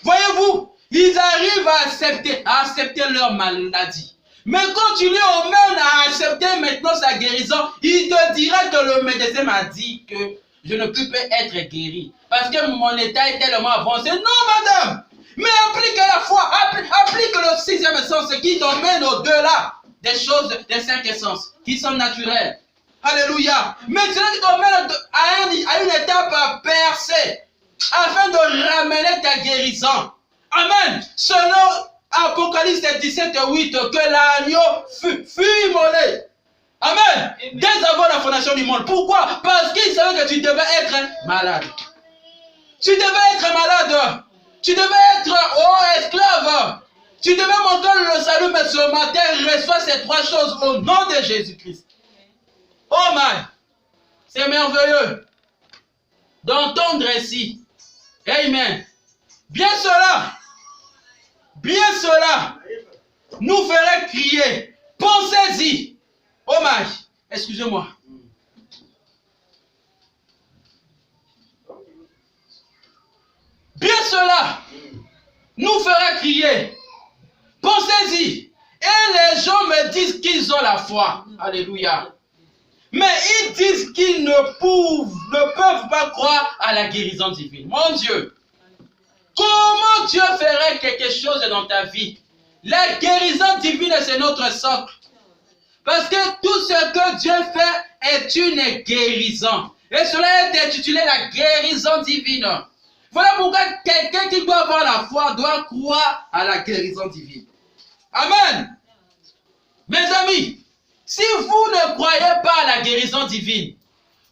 voyez-vous, ils arrivent à accepter leur maladie. Mais quand tu lui emmènes à accepter maintenant sa guérison, il te dira que le médecin m'a dit que je ne peux pas être guéri. Parce que mon état est tellement avancé. Non, madame! Mais applique la foi, applique le sixième sens qui t'emmène au-delà des choses, des cinq sens, qui sont naturels. Alléluia. Mais cela qui t'emmène à une étape percée, afin de ramener ta guérison. Amen. Selon Apocalypse 17:8, que l'agneau fut immolé. Amen. Dès avant la fondation du monde. Pourquoi? Parce qu'il savait que tu devais être malade. Tu devais être malade. Tu devais être esclave. Tu devais montrer le salut, mais ce matin, reçois ces trois choses au nom de Jésus-Christ. Oh my! C'est merveilleux d'entendre ici. Amen. Bien cela nous ferait crier. Pensez-y. Oh my! Excusez-moi. Bien cela nous fera crier. Pensez-y. Et les gens me disent qu'ils ont la foi. Alléluia. Mais ils disent qu'ils ne peuvent pas croire à la guérison divine. Mon Dieu. Comment Dieu ferait quelque chose dans ta vie? La guérison divine, c'est notre socle. Parce que tout ce que Dieu fait est une guérison. Et cela est intitulé la guérison divine. Voilà pourquoi quelqu'un qui doit avoir la foi doit croire à la guérison divine. Amen. Mes amis, si vous ne croyez pas à la guérison divine,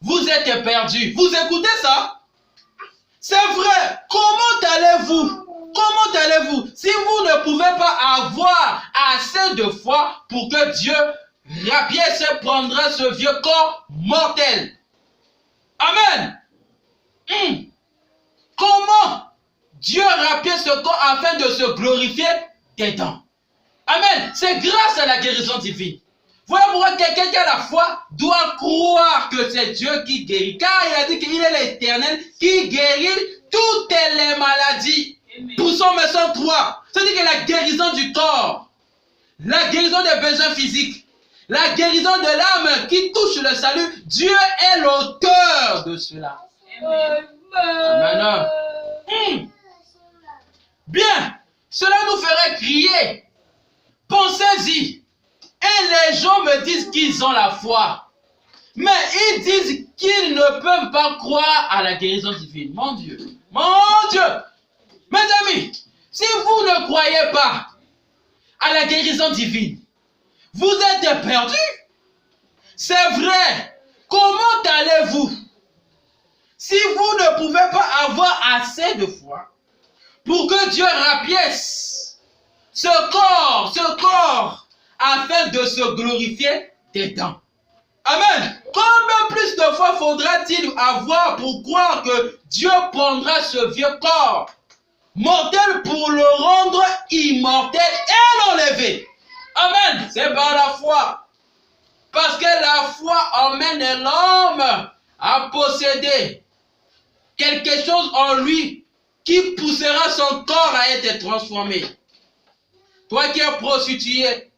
vous êtes perdus. Vous écoutez ça? C'est vrai. Comment allez-vous? Comment allez-vous si vous ne pouvez pas avoir assez de foi pour que Dieu rapiesse et prendra ce vieux corps mortel? Amen. Comment Dieu rapiesse ce corps afin de se glorifier dedans? Amen. C'est grâce à la guérison divine. Voilà pourquoi quelqu'un qui a la foi doit croire que c'est Dieu qui guérit. Car il a dit qu'il est l'Éternel qui guérit toutes les maladies. Pour Psaume 103, c'est-à-dire que la guérison du corps, la guérison des besoins physiques, la guérison de l'âme qui touche le salut, Dieu est l'auteur de cela. Amen. Bien, cela nous ferait crier. Pensez-y. Et les gens me disent qu'ils ont la foi. Mais ils disent qu'ils ne peuvent pas croire à la guérison divine. Mon Dieu. Mon Dieu. Mes amis, si vous ne croyez pas à la guérison divine, vous êtes perdus. C'est vrai. Comment allez-vous si vous ne pouvez pas avoir assez de foi pour que Dieu rapiesse ce corps, afin de se glorifier dedans? Amen. Combien plus de foi faudra-t-il avoir pour croire que Dieu prendra ce vieux corps mortel pour le rendre immortel et l'enlever? Amen. C'est par la foi. Parce que la foi emmène l'homme à posséder quelque chose en lui qui poussera son corps à être transformé. Toi qui es prostitué,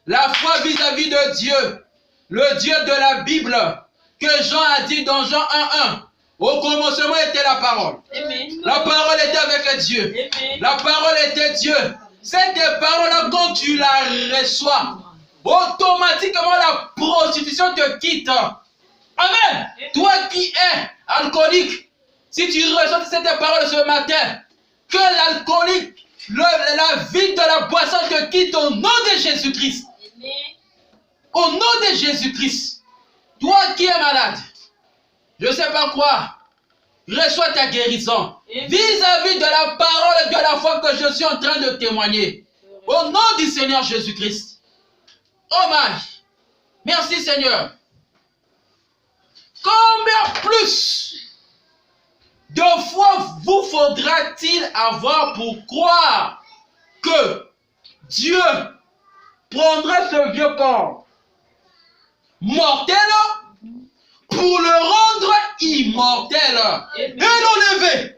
la foi vis-à-vis de Dieu, le Dieu de la Bible, que Jean a dit dans Jean 1:1, au commencement était la parole. Amen. La parole était avec Dieu. Amen. La parole était Dieu. Cette parole-là, quand tu la reçois, automatiquement la prostitution te quitte. Amen. Amen. Toi qui es alcoolique, si tu reçois cette parole ce matin, que l'alcoolique, la vie de la boisson te quitte au nom de Jésus-Christ. Au nom de Jésus-Christ. Toi qui es malade, je ne sais pas quoi, reçois ta guérison. Vis-à-vis de la parole et de la foi que je suis en train de témoigner. Au nom du Seigneur Jésus-Christ. Oh my. Merci Seigneur. Combien plus de foi vous faudra-t-il avoir pour croire que Dieu prendrait ce vieux corps mortel pour le rendre immortel et l'enlever?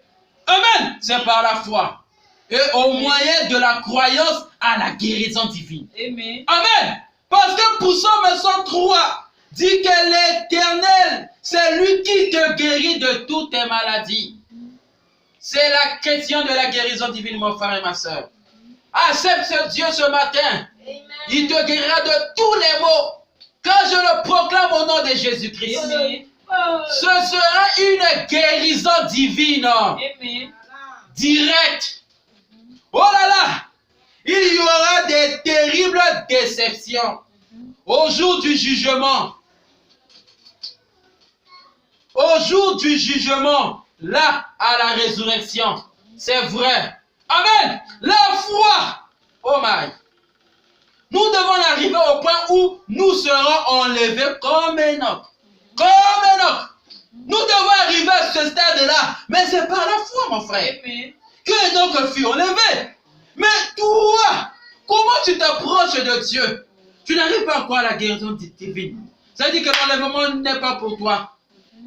Amen. C'est par la foi et au moyen de la croyance à la guérison divine. Amen. Amen. Parce que pour Psaume 103 dit que l'Éternel, c'est lui qui te guérit de toutes tes maladies. C'est la question de la guérison divine, mon frère et ma soeur. Accepte ce Dieu ce matin. Amen. Il te guérira de tous les maux. Quand je le proclame au nom de Jésus-Christ, Amen. ce sera une guérison divine, Amen. directe. Oh là là, il y aura des terribles déceptions au jour du jugement. Au jour du jugement, là, à la résurrection. C'est vrai. Amen. La foi. Oh my. Nous devons arriver au point où nous serons enlevés comme Enoch. Comme Enoch. Nous devons arriver à ce stade-là. Mais c'est par la foi, mon frère, Amen. que Enoch fut enlevé. Mais toi, comment tu t'approches de Dieu? Tu n'arrives pas encore à la guérison divine. Ça veut dire que l'enlèvement n'est pas pour toi.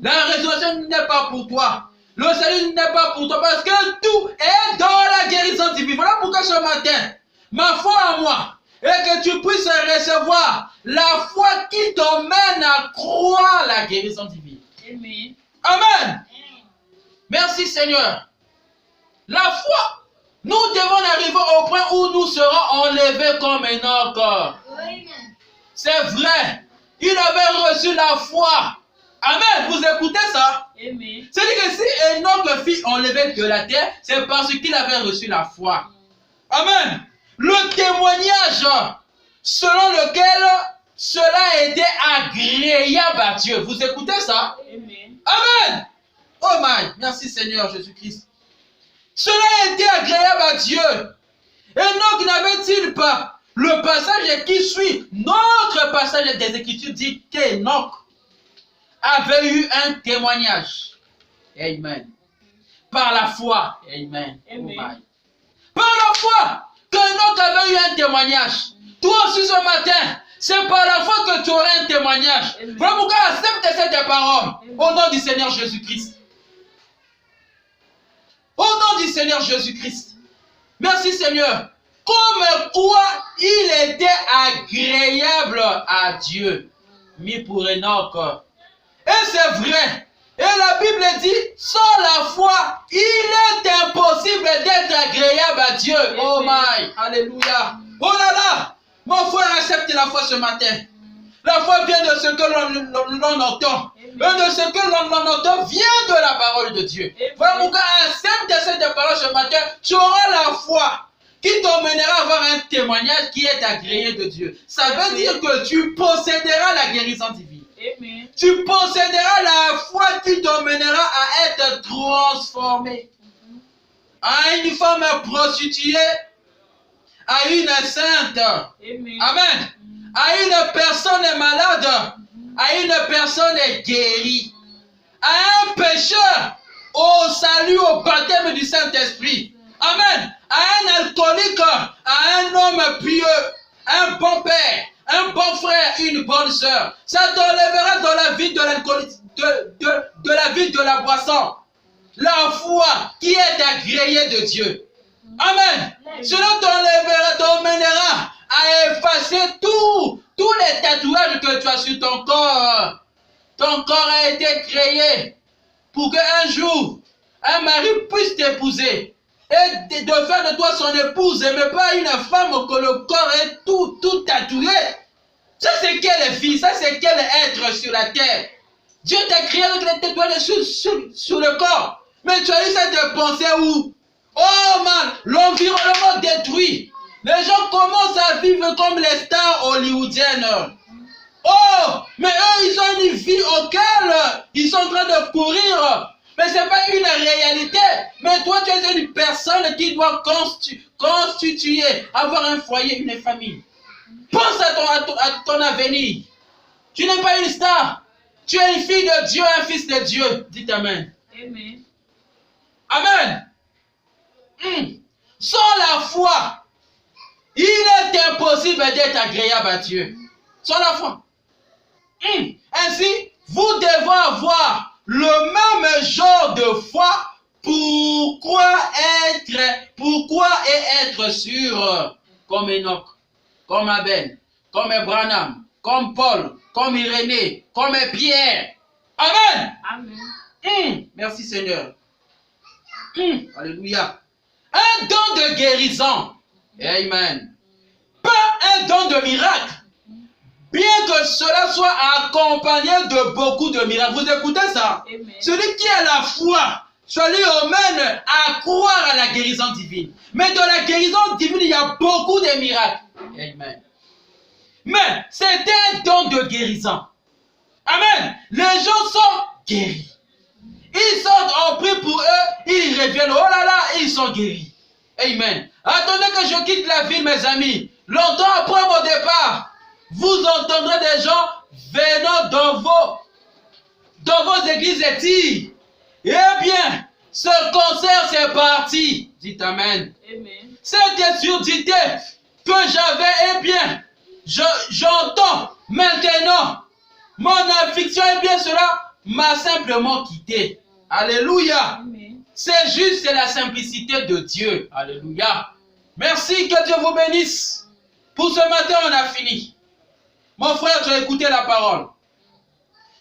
La résurrection n'est pas pour toi. Le salut n'est pas pour toi parce que tout est dans la guérison divine. Voilà pourquoi ce matin, ma foi à moi, et que tu puisses recevoir la foi qui t'emmène à croire la guérison divine. Amen. Amen. Merci Seigneur. La foi, nous devons arriver au point où nous serons enlevés comme Enoch. C'est vrai. Il avait reçu la foi. Amen. Vous écoutez ça? Amen. C'est-à-dire que si Enoch fut enlevé de la terre, c'est parce qu'il avait reçu la foi. Amen. Le témoignage selon lequel cela était agréable à Dieu. Vous écoutez ça? Amen. Amen. Oh my. Merci Seigneur Jésus-Christ. Cela était agréable à Dieu. Enoch n'avait-il pas le passage qui suit? Notre passage des Écritures dit qu'Enoch avait eu un témoignage. Amen. Par la foi. Amen. Amen. Oh my. Par la foi que Enoch avait eu un témoignage. Toi aussi ce matin, c'est par la foi que tu auras un témoignage. Amen. Voilà pourquoi accepte cette parole. Au nom du Seigneur Jésus-Christ. Au nom du Seigneur Jésus-Christ. Merci Seigneur. Comme quoi il était agréable à Dieu. Mis pour Enoch. Et c'est vrai. Et la Bible dit, sans la foi, il est impossible d'être agréable à Dieu. Oh my. Alléluia. Oh là là. Mon frère, accepte la foi ce matin. La foi vient de ce que l'on entend. Et de ce que l'on entend vient de la parole de Dieu. Voilà pourquoi accepte cette parole ce matin. Tu auras la foi qui t'emmènera à avoir un témoignage qui est agréé de Dieu. Ça veut dire que tu posséderas la guérison divine. Amen. Tu posséderas la foi qui t'emmènera à être transformé. À une femme prostituée, à une sainte. Amen. Amen. À une personne malade, à une personne guérie, à un pécheur, au salut, au baptême du Saint-Esprit. Amen. À un alcoolique, à un homme pieux, un bon père, un bon frère, une bonne sœur. Ça t'enlèvera dans la vie de l'alcoolique, de la vie de la boisson. La foi qui est agréée de Dieu. Amen. Cela t'emmènera à effacer tous les tatouages que tu as sur ton corps. Ton corps a été créé pour qu'un jour, un mari puisse t'épouser et de faire de toi son épouse, mais pas une femme que le corps est tout tatoué. Ça c'est quelle vie, ça c'est quel être sur la terre. Dieu t'a créé avec les tatouages sur le corps. Mais tu as eu cette pensée où, oh man, l'environnement détruit. Les gens commencent à vivre comme les stars hollywoodiennes. Oh, mais eux, ils ont une vie auquel ils sont en train de courir. Mais ce n'est pas une réalité. Mais toi, tu es une personne qui doit constituer, avoir un foyer, une famille. Pense à ton avenir. Tu n'es pas une star. Tu es une fille de Dieu, un fils de Dieu. Dites Amen. Amen. Amen. Sans la foi, il est impossible d'être agréable à Dieu. Sans la foi. Ainsi, vous devez avoir le même genre de foi. Pourquoi être sûr comme Enoch, comme Abel, comme Branham, comme Paul, comme Irénée, comme Pierre. Amen. Amen. Merci Seigneur. Alléluia. Un don de guérison. Amen. Pas un don de miracle. Bien que cela soit accompagné de beaucoup de miracles. Vous écoutez ça? Amen. Celui qui a la foi, celui mène à croire à la guérison divine. Mais dans la guérison divine, il y a beaucoup de miracles. Amen. Mais c'est un don de guérison. Amen. Les gens sont guéris. Ils sortent, on prie pour eux, ils reviennent. Oh là là, ils sont guéris. Amen. Attendez que je quitte la ville, mes amis. Longtemps après mon départ, vous entendrez des gens venant dans vos églises et dire, eh bien, ce concert c'est parti. Dites Amen. Amen. Cette surdité que j'avais, eh bien, j'entends maintenant. Mon affliction, eh bien, cela m'a simplement quitté. Alléluia. Amen. C'est juste la simplicité de Dieu. Alléluia. Merci, que Dieu vous bénisse. Pour ce matin, on a fini. Mon frère, tu as écouté la parole.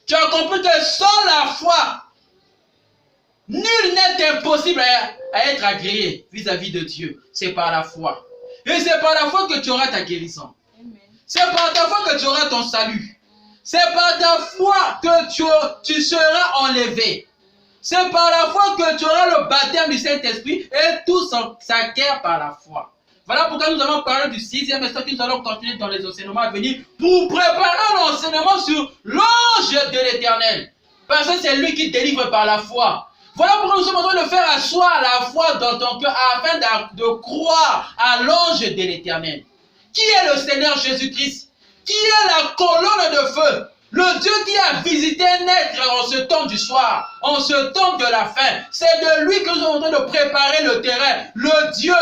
Tu as compris que sans la foi, nul n'est impossible à être agréé vis-à-vis de Dieu. C'est par la foi. Et c'est par la foi que tu auras ta guérison. Amen. C'est par ta foi que tu auras ton salut. C'est par ta foi que tu seras enlevé. C'est par la foi que tu auras le baptême du Saint-Esprit et tout s'acquiert par la foi. Voilà pourquoi nous allons parler du 6e instant que nous allons continuer dans les enseignements à venir pour préparer l'enseignement sur l'ange de l'Éternel. Parce que c'est lui qui délivre par la foi. Voilà pourquoi nous sommes en train de faire asseoir la foi dans ton cœur afin de croire à l'ange de l'Éternel. Qui est le Seigneur Jésus-Christ? Qui est la colonne de feu? Le Dieu qui a visité naître en ce temps du soir, en ce temps de la fin. C'est de lui que nous sommes en train de préparer le terrain. Le Dieu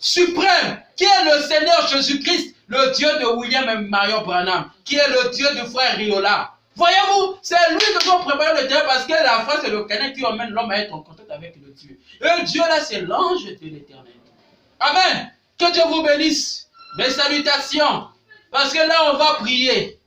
suprême, qui est le Seigneur Jésus-Christ, le Dieu de William et Marion Branham, qui est le Dieu du frère Riola. Voyez-vous, c'est lui que nous avons préparé le terrain parce que la foi, c'est le canal qui emmène l'homme à être en contact avec le Dieu. Et Dieu là, c'est l'ange de l'Éternel. Amen. Que Dieu vous bénisse. Mes salutations. Parce que là, on va prier.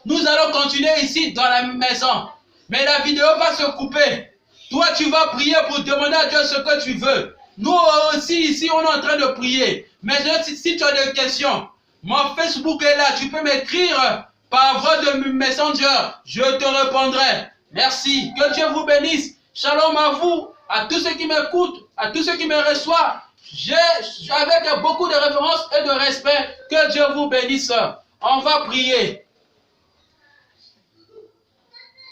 Nous allons continuer ici dans la maison. Mais la vidéo va se couper. Toi, tu vas prier pour demander à Dieu ce que tu veux. Nous aussi, ici, on est en train de prier. Mais si tu as des questions, mon Facebook est là. Tu peux m'écrire par voie de Messenger. Je te répondrai. Merci. Que Dieu vous bénisse. Shalom à vous, à tous ceux qui m'écoutent, à tous ceux qui me reçoivent. Avec beaucoup de références et de respect, que Dieu vous bénisse. On va prier.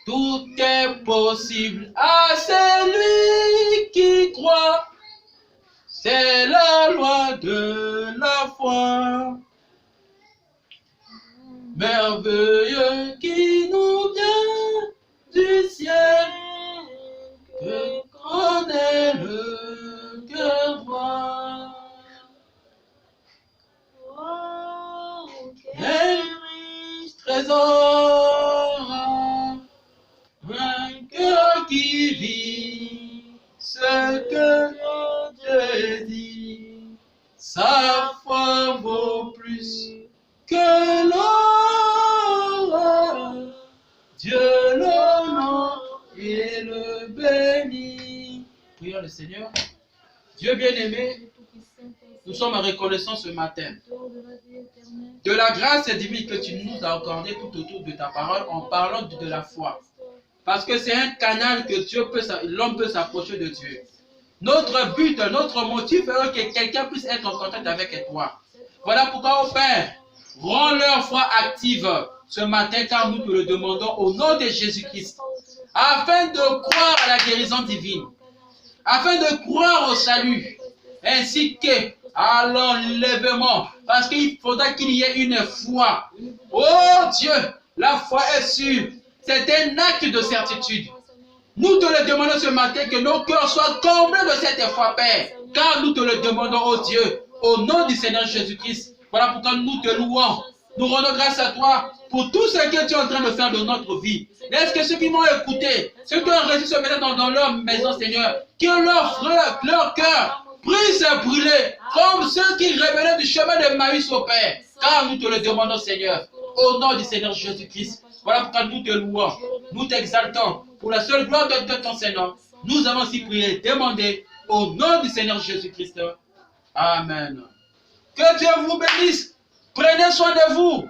Tout est possible à celui qui croit. C'est la loi de la foi. Merveilleux qui nous vient du ciel, que connaît le cœur droit. Quel riche trésor, un cœur qui vit ce que Dieu dit. Sa foi vaut plus que l'or. Dieu l'honore et le bénit. Prions le Seigneur. Dieu bien-aimé, nous sommes reconnaissants ce matin de la grâce divine que tu nous as accordée tout autour de ta parole en parlant de la foi. Parce que c'est un canal que l'homme peut s'approcher de Dieu. Notre but, notre motif est que quelqu'un puisse être en contact avec toi. Voilà pourquoi, oh Père, rends leur foi active ce matin car nous te le demandons au nom de Jésus-Christ. Afin de croire à la guérison divine. Afin de croire au salut. Ainsi qu'à l'enlèvement. Parce qu'il faudra qu'il y ait une foi. Oh Dieu, la foi est sûre. C'est un acte de certitude. Nous te le demandons ce matin, que nos cœurs soient comblés de cette foi, Père. Car nous te le demandons, oh Dieu, au nom du Seigneur Jésus-Christ. Voilà pourquoi nous te louons. Nous rendons grâce à toi pour tout ce que tu es en train de faire dans notre vie. Laisse que ceux qui m'ont écouté, ceux qui ont reçu ce matin dans leur maison, Seigneur, que leur cœur puisse brûler comme ceux qui revenaient du chemin de Maïs au Père. Car nous te le demandons, Seigneur, au nom du Seigneur Jésus-Christ. Voilà pourquoi nous te louons, nous t'exaltons pour la seule gloire de ton Seigneur. Nous avons aussi prié, demandé au nom du Seigneur Jésus-Christ. Amen. Que Dieu vous bénisse. Prenez soin de vous.